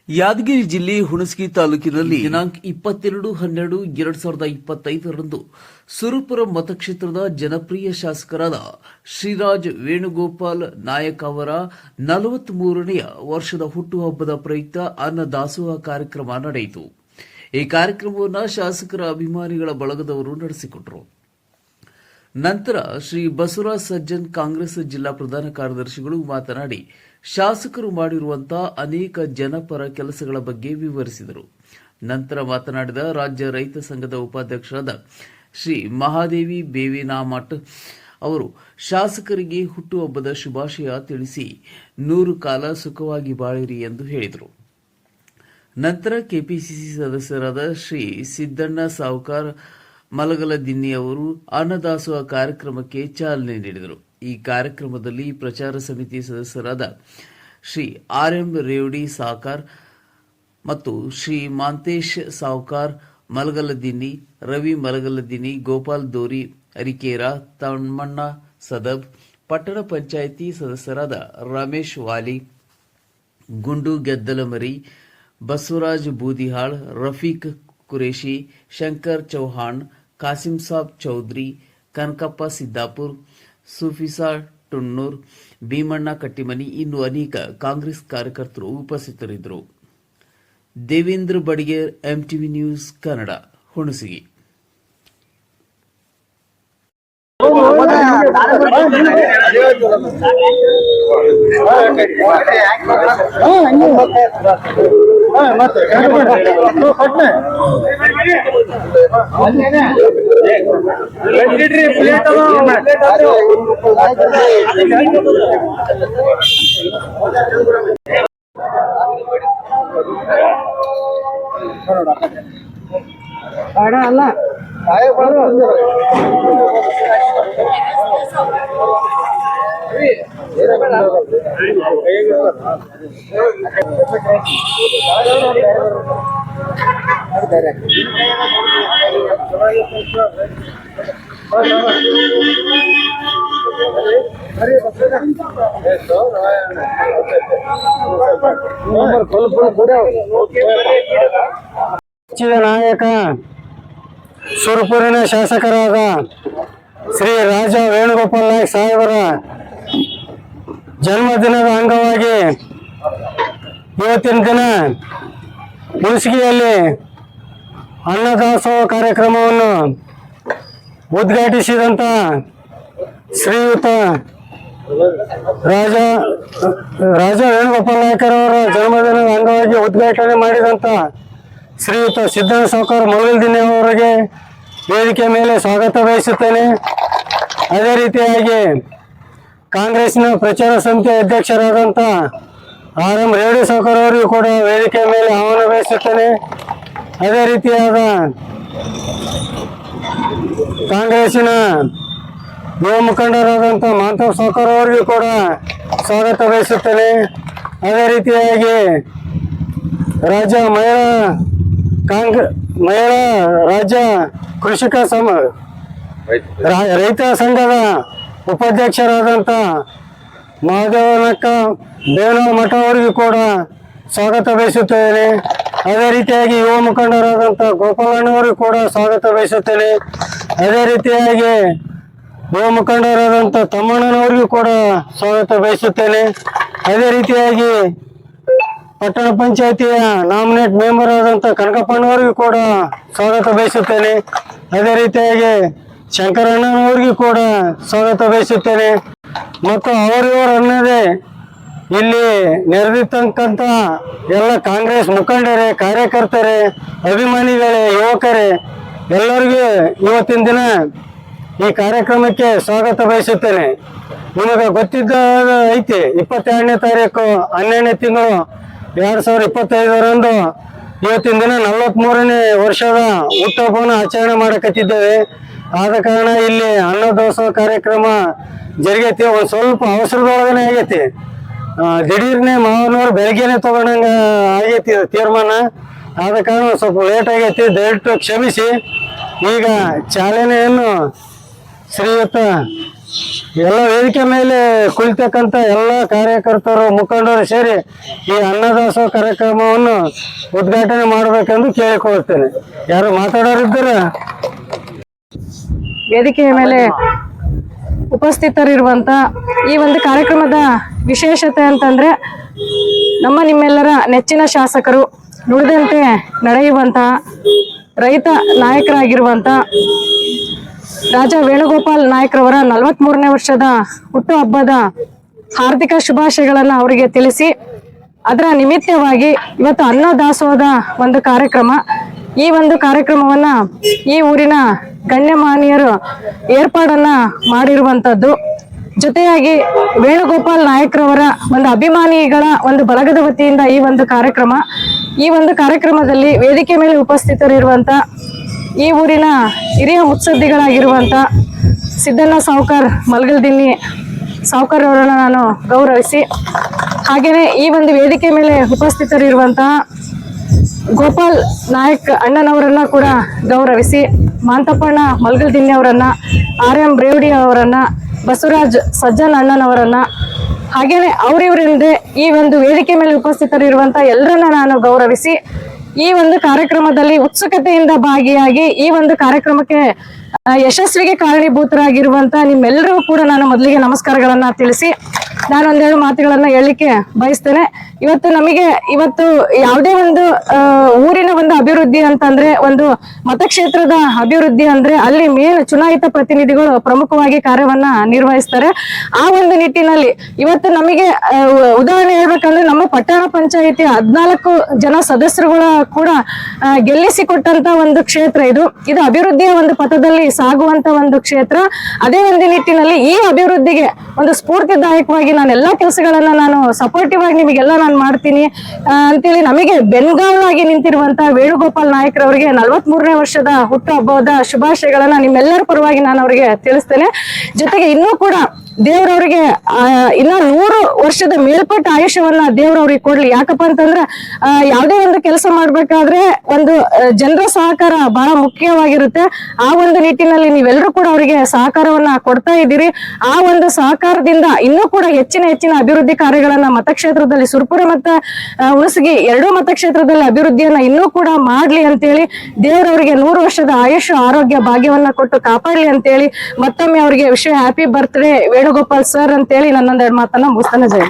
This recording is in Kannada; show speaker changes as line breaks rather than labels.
ಯಾದಗಿರಿ ಜಿಲ್ಲೆ ಹುಣಸಗಿ ತಾಲೂಕಿನಲ್ಲಿ ದಿನಾಂಕ 22/12/2025 ಸುರಪುರ ಮತಕ್ಷೇತ್ರದ ಜನಪ್ರಿಯ ಶಾಸಕರಾದ ಶ್ರೀರಾಜ್ ವೇಣುಗೋಪಾಲ್ ನಾಯಕ್ ಅವರ 43ನೇ ವರ್ಷದ ಹುಟ್ಟುಹಬ್ಬದ ಪ್ರಯುಕ್ತ ಅನ್ನ ದಾಸೋಹ ಕಾರ್ಯಕ್ರಮ ನಡೆಯಿತು. ಈ ಕಾರ್ಯಕ್ರಮವನ್ನು ಶಾಸಕರ ಅಭಿಮಾನಿಗಳ ಬಳಗದವರು ನಡೆಸಿಕೊಟ್ಟರು. ನಂತರ ಶ್ರೀ ಬಸವರಾಜ್ ಸಜ್ಜನ್ ಕಾಂಗ್ರೆಸ್ ಜಿಲ್ಲಾ ಪ್ರಧಾನ ಕಾರ್ಯದರ್ಶಿಗಳು ಮಾತನಾಡಿ ಶಾಸಕರು ಮಾಡಿರುವಂತಹ ಅನೇಕ ಜನಪರ ಕೆಲಸಗಳ ಬಗ್ಗೆ ವಿವರಿಸಿದರು. ನಂತರ ಮಾತನಾಡಿದ ರಾಜ್ಯ ರೈತ ಸಂಘದ ಉಪಾಧ್ಯಕ್ಷರಾದ ಶ್ರೀ ಮಹಾದೇವಿ ಬೇವಿನಾಮಠ್ ಅವರು ಶಾಸಕರಿಗೆ ಹುಟ್ಟುಹಬ್ಬದ ಶುಭಾಶಯ ತಿಳಿಸಿ 100 ಕಾಲ ಸುಖವಾಗಿ ಬಾಳಿರಿ ಎಂದು ಹೇಳಿದರು. ನಂತರ ಕೆಪಿಸಿಸಿ ಸದಸ್ಯರಾದ ಶ್ರೀ ಸಿದ್ದಣ್ಣ ಸಾವುಕಾರ್ ಮಲಗಲದಿನ್ನಿ ಅವರು ಅನ್ನದಾಸೋಹ ಕಾರ್ಯಕ್ರಮಕ್ಕೆ ಚಾಲನೆ ನೀಡಿದರು. ಈ ಕಾರ್ಯಕ್ರಮದಲ್ಲಿ ಪ್ರಚಾರ ಸಮಿತಿ ಸದಸ್ಯರಾದ ಶ್ರೀ ಆರ್.ಎಂ. ರೇವಡಿ ಸಾಕಾರ್ ಮತ್ತು ಶ್ರೀ ಮಾಂತೇಶ್ ಸಾವುಕಾರ್ ಮಲಗಲದಿನ್ನಿ, ರವಿ ಮಲಗಲದಿನ್ನಿ, ಗೋಪಾಲ್ ದೋರಿ ಅರಿಕೇರ, ತಮ್ಮಣ್ಣ ಸದಬ್, ಪಟ್ಟಣ ಪಂಚಾಯಿತಿ ಸದಸ್ಯರಾದ ರಮೇಶ್ ವಾಲಿ, ಗುಂಡು ಗೆದ್ದಲಮರಿ, ಬಸವರಾಜ್ ಬೂದಿಹಾಳ್, ರಫೀಕ್ ಕುರೇಶಿ, ಶಂಕರ್ ಚೌಹಾಣ್, ಕಾಸಿಂ ಸಾಬ್ ಚೌಧರಿ, ಕನಕಪ್ಪ ಸಿದ್ದಾಪುರ್, ಸುಫಿಸಾ ಟುನ್ನೂರ್, ಭೀಮಣ್ಣ ಕಟ್ಟಿಮನಿ ಇನ್ನೂ ಅನೇಕ ಕಾಂಗ್ರೆಸ್ ಕಾರ್ಯಕರ್ತರು ಉಪಸ್ಥಿತರಿದ್ದರು. Devendra Badiger, MTV news Kannada, Hunasagi.
ಅಲ್ಲ ನಾಯಕ ಸುರಪುರಿನ ಶಾಸಕರಾದ ಶ್ರೀ ರಾಜ ವೇಣುಗೋಪಾಲ್ ನಾಯಕ್ ಸಾಹೇಬರ ಜನ್ಮದಿನದ ಅಂಗವಾಗಿ ಇವತ್ತಿನ ದಿನ ಹುಣಸಗಿಯಲ್ಲಿ ಅನ್ನದಾಸೋಹ ಕಾರ್ಯಕ್ರಮವನ್ನು ಉದ್ಘಾಟಿಸಿದಂಥ ಶ್ರೀಯುತ ರಾಜ ವೇಣುಗೋಪಾಲ್ ನಾಯಕರವರ ಜನ್ಮದಿನದ ಅಂಗವಾಗಿ ಉದ್ಘಾಟನೆ ಮಾಡಿದಂಥ ಶ್ರೀಯುತ ಸಿದ್ದಣ್ಣ ಸಾವುಕಾರ್ ಮಲಗಲದಿನ್ನಿ ಅವರಿಗೆ ವೇದಿಕೆ ಮೇಲೆ ಸ್ವಾಗತ ಬಯಸುತ್ತೇನೆ. ಅದೇ ರೀತಿಯಾಗಿ ಕಾಂಗ್ರೆಸ್ನ ಪ್ರಚಾರ ಸಮಿತಿ ಅಧ್ಯಕ್ಷರಾದಂಥ ಆರ್.ಎಂ. ರೇವಡಿ ಸಾವುಕಾರ್ ಅವರಿಗೂ ಕೂಡ ವೇದಿಕೆ ಮೇಲೆ ಆಹ್ವಾನ ಬಯಸುತ್ತೇನೆ. ಅದೇ ರೀತಿಯಾದ ಕಾಂಗ್ರೆಸ್ಸಿನ ಯುವ ಮುಖಂಡರಾದಂಥ ಮಾಂತೇಶ್ ಸಾವುಕಾರ್ ಅವರಿಗೂ ಕೂಡ ಸ್ವಾಗತ ಬಯಸುತ್ತೇನೆ. ಅದೇ ರೀತಿಯಾಗಿ ರಾಜ್ಯ ಮಹಿಳಾ ರಾಜ್ಯ ಕೃಷಿಕ ರೈತ ಸಂಘದ ಉಪಾಧ್ಯಕ್ಷರಾದಂಥ ಮಹಾದೇವನಕ್ಕ ಬೇವಿನಮಠ ಅವರಿಗೂ ಕೂಡ ಸ್ವಾಗತ ಬಯಸುತ್ತೇನೆ. ಅದೇ ರೀತಿಯಾಗಿ ಯುವ ಮುಖಂಡರಾದಂಥ ಗೋಪಾಲಣ್ಣವರಿಗೂ ಕೂಡ ಸ್ವಾಗತ ಬಯಸುತ್ತೇನೆ. ಅದೇ ರೀತಿಯಾಗಿ ಯುವ ಮುಖಂಡರಾದಂಥ ತಮ್ಮಣ್ಣನವರಿಗೂ ಕೂಡ ಸ್ವಾಗತ ಬಯಸುತ್ತೇನೆ. ಅದೇ ರೀತಿಯಾಗಿ ಪಟ್ಟಣ ಪಂಚಾಯಿತಿಯ ನಾಮಿನೇಟ್ ಮೆಂಬರ್ ಆದಂಥ ಕನಕಪ್ಪನವರಿಗೂ ಕೂಡ ಸ್ವಾಗತ ಬಯಸುತ್ತೇನೆ. ಅದೇ ರೀತಿಯಾಗಿ ಶಂಕರಣ್ಣನವರಿಗೂ ಕೂಡ ಸ್ವಾಗತ ಬಯಸುತ್ತೇನೆ. ಮತ್ತು ಅವರಿವರನ್ನದೇ ಇಲ್ಲಿ ನೆರೆದಿರ್ತಕ್ಕಂಥ ಎಲ್ಲ ಕಾಂಗ್ರೆಸ್ ಮುಖಂಡರೇ, ಕಾರ್ಯಕರ್ತರೇ, ಅಭಿಮಾನಿಗಳೇ, ಯುವಕರೇ ಎಲ್ಲರಿಗೂ ಇವತ್ತಿನ ದಿನ ಈ ಕಾರ್ಯಕ್ರಮಕ್ಕೆ ಸ್ವಾಗತ ಬಯಸುತ್ತೇನೆ. ನಿಮಗೆ ಗೊತ್ತಿದ್ದ ಐತಿ 22ನೇ ತಾರೀಕು 12ನೇ ತಿಂಗಳು 2025ರಂದು ಇವತ್ತಿನ ದಿನ 43ನೇ ವರ್ಷದ ಹುಟ್ಟುಹಬ್ಬವನ್ನು ಆಚರಣೆ ಮಾಡಕತ್ತಿದ್ದೇವೆ. ಆದ ಕಾರಣ ಇಲ್ಲಿ ಅನ್ನದಾಸೋಹ ಕಾರ್ಯಕ್ರಮ ಜರುಗೈತಿ. ಒಂದು ಸ್ವಲ್ಪ ಅವಸರದೊಳಗನೆ ಆಗೈತಿ. ದಿಢೀರ್ನೆ ಮಾವನವ್ರು ಬೆಳಗ್ಗೆನೆ ತಗೊಂಡಂಗೆ ಆಗೈತಿ ತೀರ್ಮಾನ. ಆದ ಕಾರಣ ಸ್ವಲ್ಪ ಲೇಟ್ ಆಗೈತಿ, ದಯವಿಟ್ಟು ಕ್ಷಮಿಸಿ. ಈಗ ಚಾಲನೆಯನ್ನು ಶ್ರೀಯುತ ಎಲ್ಲ ವೇದಿಕೆ ಮೇಲೆ ಕುಳಿತಕ್ಕಂಥ ಎಲ್ಲ ಕಾರ್ಯಕರ್ತರು ಮುಖಂಡರು ಸೇರಿ ಈ ಅನ್ನದಾಸೋಹ ಕಾರ್ಯಕ್ರಮವನ್ನು ಉದ್ಘಾಟನೆ ಮಾಡಬೇಕೆಂದು ಕೇಳಿಕೊಳ್ಳುತ್ತೇನೆ. ಯಾರು ಮಾತಾಡೋರಿದ್ದಾರೆ?
ವೇದಿಕೆಯ ಮೇಲೆ ಉಪಸ್ಥಿತರಿರುವಂತ ಈ ಒಂದು ಕಾರ್ಯಕ್ರಮದ ವಿಶೇಷತೆ ಅಂತಂದ್ರೆ ನಿಮ್ಮೆಲ್ಲರ ನೆಚ್ಚಿನ ಶಾಸಕರು, ನುಡಿದಂತೆ ನಡೆಯುವಂತಹ ರೈತ ನಾಯಕರಾಗಿರುವಂತ ರಾಜಾ ವೇಣುಗೋಪಾಲ್ ನಾಯಕ್ರವರ 43ನೇ ವರ್ಷದ ಹುಟ್ಟುಹಬ್ಬದ ಹಾರ್ದಿಕ ಶುಭಾಶಯಗಳನ್ನ ಅವರಿಗೆ ತಿಳಿಸಿ, ಅದರ ನಿಮಿತ್ತವಾಗಿ ಇವತ್ತು ಅನ್ನದಾಸೋಹದ ಒಂದು ಕಾರ್ಯಕ್ರಮ, ಈ ಒಂದು ಕಾರ್ಯಕ್ರಮವನ್ನ ಈ ಊರಿನ ಗಣ್ಯಮಾನ್ಯರು ಏರ್ಪಾಡನ್ನ ಮಾಡಿರುವಂತದ್ದು. ಜೊತೆಯಾಗಿ ವೇಣುಗೋಪಾಲ್ ನಾಯಕ್ರವರ ಒಂದು ಅಭಿಮಾನಿಗಳ ಒಂದು ಬಳಗದ ವತಿಯಿಂದ ಈ ಒಂದು ಕಾರ್ಯಕ್ರಮದಲ್ಲಿ ವೇದಿಕೆ ಮೇಲೆ ಉಪಸ್ಥಿತರಿರುವಂತ ಈ ಊರಿನ ಹಿರಿಯ ಮುತ್ಸದ್ದಿಗಳಾಗಿರುವಂತ ಸಿದ್ದಣ್ಣ ಸಾವ್ಕಾರ್ ಮಲ್ಗಲ್ದಿನ್ನಿ ಸಾವ್ಕಾರ್ ಅವರನ್ನ ನಾನು ಗೌರವಿಸಿ, ಹಾಗೇನೆ ಈ ಒಂದು ವೇದಿಕೆ ಮೇಲೆ ಉಪಸ್ಥಿತರಿರುವಂತಹ ಗೋಪಾಲ್ ನಾಯಕ್ ಅಣ್ಣನವರನ್ನ ಕೂಡ ಗೌರವಿಸಿ, ಮಾಂತಪ್ಪಣ್ಣ ಮಲ್ಗಲ್ದಿನ್ನಿ ಅವರನ್ನ, RM ರೇವಡಿ ಅವರನ್ನ, ಬಸವರಾಜ್ ಸಜ್ಜನ್ ಅಣ್ಣನವರನ್ನ, ಹಾಗೇನೆ ಅವರಿವರಿಂದ ಈ ಒಂದು ವೇದಿಕೆ ಮೇಲೆ ಉಪಸ್ಥಿತರಿರುವಂತ ಎಲ್ಲರನ್ನ ನಾನು ಗೌರವಿಸಿ, ಈ ಒಂದು ಕಾರ್ಯಕ್ರಮದಲ್ಲಿ ಉತ್ಸುಕತೆಯಿಂದ ಭಾಗಿಯಾಗಿ ಈ ಒಂದು ಕಾರ್ಯಕ್ರಮಕ್ಕೆ ಯಶಸ್ವಿಗೆ ಕಾರಣೀಭೂತರಾಗಿರುವಂತ ನಿಮ್ಮೆಲ್ಲರಿಗೂ ಕೂಡ ನಾನು ಮೊದಲಿಗೆ ನಮಸ್ಕಾರಗಳನ್ನ ತಿಳಿಸಿ ನಾನು ಒಂದೆರಡು ಮಾತುಗಳನ್ನ ಹೇಳಲಿಕ್ಕೆ ಬಯಸ್ತೇನೆ. ಇವತ್ತು ಯಾವುದೇ ಒಂದು ಊರಿನ ಒಂದು ಅಭಿವೃದ್ಧಿ ಅಂತಂದ್ರೆ, ಒಂದು ಮತಕ್ಷೇತ್ರದ ಅಭಿವೃದ್ಧಿ ಅಂದ್ರೆ ಅಲ್ಲಿ ಮೇನ್ ಚುನಾಯಿತ ಪ್ರತಿನಿಧಿಗಳು ಪ್ರಮುಖವಾಗಿ ಕಾರ್ಯವನ್ನ ನಿರ್ವಹಿಸ್ತಾರೆ. ಆ ಒಂದು ನಿಟ್ಟಿನಲ್ಲಿ ಇವತ್ತು ನಮಗೆ ಉದಾಹರಣೆ ಹೇಳ್ಬೇಕಂದ್ರೆ ನಮ್ಮ ಪಟ್ಟಣ ಪಂಚಾಯಿತಿ 14 ಜನ ಸದಸ್ಯರುಗಳ ಕೂಡ ಗೆಲ್ಲಿಸಿಕೊಟ್ಟಂತ ಒಂದು ಕ್ಷೇತ್ರ ಇದು ಅಭಿವೃದ್ಧಿಯ ಒಂದು ಪಥದಲ್ಲಿ ಸಾಗುವಂತ ಒಂದು ಕ್ಷೇತ್ರ. ಅದೇ ಒಂದು ನಿಟ್ಟಿನಲ್ಲಿ ಈ ಅಭಿವೃದ್ಧಿಗೆ ಒಂದು ಸ್ಫೂರ್ತಿದಾಯಕವಾಗಿ ನಾನು ಎಲ್ಲಾ ಕೆಲಸಗಳನ್ನ ನಾನು ಸಪೋರ್ಟಿವ್ ಆಗಿ ನಿಮಗೆಲ್ಲ ನಾನು ಮಾಡ್ತೀನಿ ಅಂತೇಳಿ ನಮಗೆ ಬೆನ್ಗಾವಲಾಗಿ ನಿಂತಿರುವಂತ ವೇಣುಗೋಪಾಲ್ ನಾಯಕ್ರವರಿಗೆ 43ನೇ ವರ್ಷದ ಹುಟ್ಟುಹಬ್ಬದ ಶುಭಾಶಯಗಳನ್ನ ನಿಮ್ಮೆಲ್ಲರ ಪರವಾಗಿ ನಾನು ಅವರಿಗೆ ತಿಳಿಸ್ತೇನೆ. ಜೊತೆಗೆ ಇನ್ನೂ ಕೂಡ ದೇವರವರಿಗೆ ಇನ್ನ 100 ವರ್ಷದ ಮೇಲ್ಪಟ್ಟ ಆಯುಷ್ಯವನ್ನ ದೇವರವ್ರಿಗೆ ಕೊಡ್ಲಿ. ಯಾಕಪ್ಪ ಅಂತಂದ್ರೆ ಯಾವುದೇ ಒಂದು ಕೆಲಸ ಮಾಡ್ಬೇಕಾದ್ರೆ ಒಂದು ಜನರ ಸಹಕಾರ ಬಹಳ ಮುಖ್ಯವಾಗಿರುತ್ತೆ. ಆ ಒಂದು ನಿಟ್ಟಿನಲ್ಲಿ ನೀವೆಲ್ಲರೂ ಕೂಡ ಅವರಿಗೆ ಸಹಕಾರವನ್ನ ಕೊಡ್ತಾ ಇದ್ದೀರಿ. ಆ ಒಂದು ಸಹಕಾರದಿಂದ ಇನ್ನೂ ಕೂಡ ಹೆಚ್ಚಿನ ಅಭಿವೃದ್ಧಿ ಕಾರ್ಯಗಳನ್ನ ಮತಕ್ಷೇತ್ರದಲ್ಲಿ ಸುರಪುರ ಮತ್ತು ಹುಣಸಗಿ 2 ಮತಕ್ಷೇತ್ರದಲ್ಲಿ ಅಭಿವೃದ್ಧಿಯನ್ನ ಇನ್ನೂ ಕೂಡ ಮಾಡ್ಲಿ ಅಂತೇಳಿ ದೇವರವರಿಗೆ 100 ವರ್ಷದ ಆಯುಷ್ ಆರೋಗ್ಯ ಭಾಗ್ಯವನ್ನ ಕೊಟ್ಟು ಕಾಪಾಡ್ಲಿ ಅಂತೇಳಿ ಮತ್ತೊಮ್ಮೆ ಅವರಿಗೆ wish happy birthday Venugopal sir ಅಂತೇಳಿ ನನ್ನೊಂದೆರಡು ಮಾತನ್ನ ಮುಗಿಸ್ತಾನೆ. ಜಯ.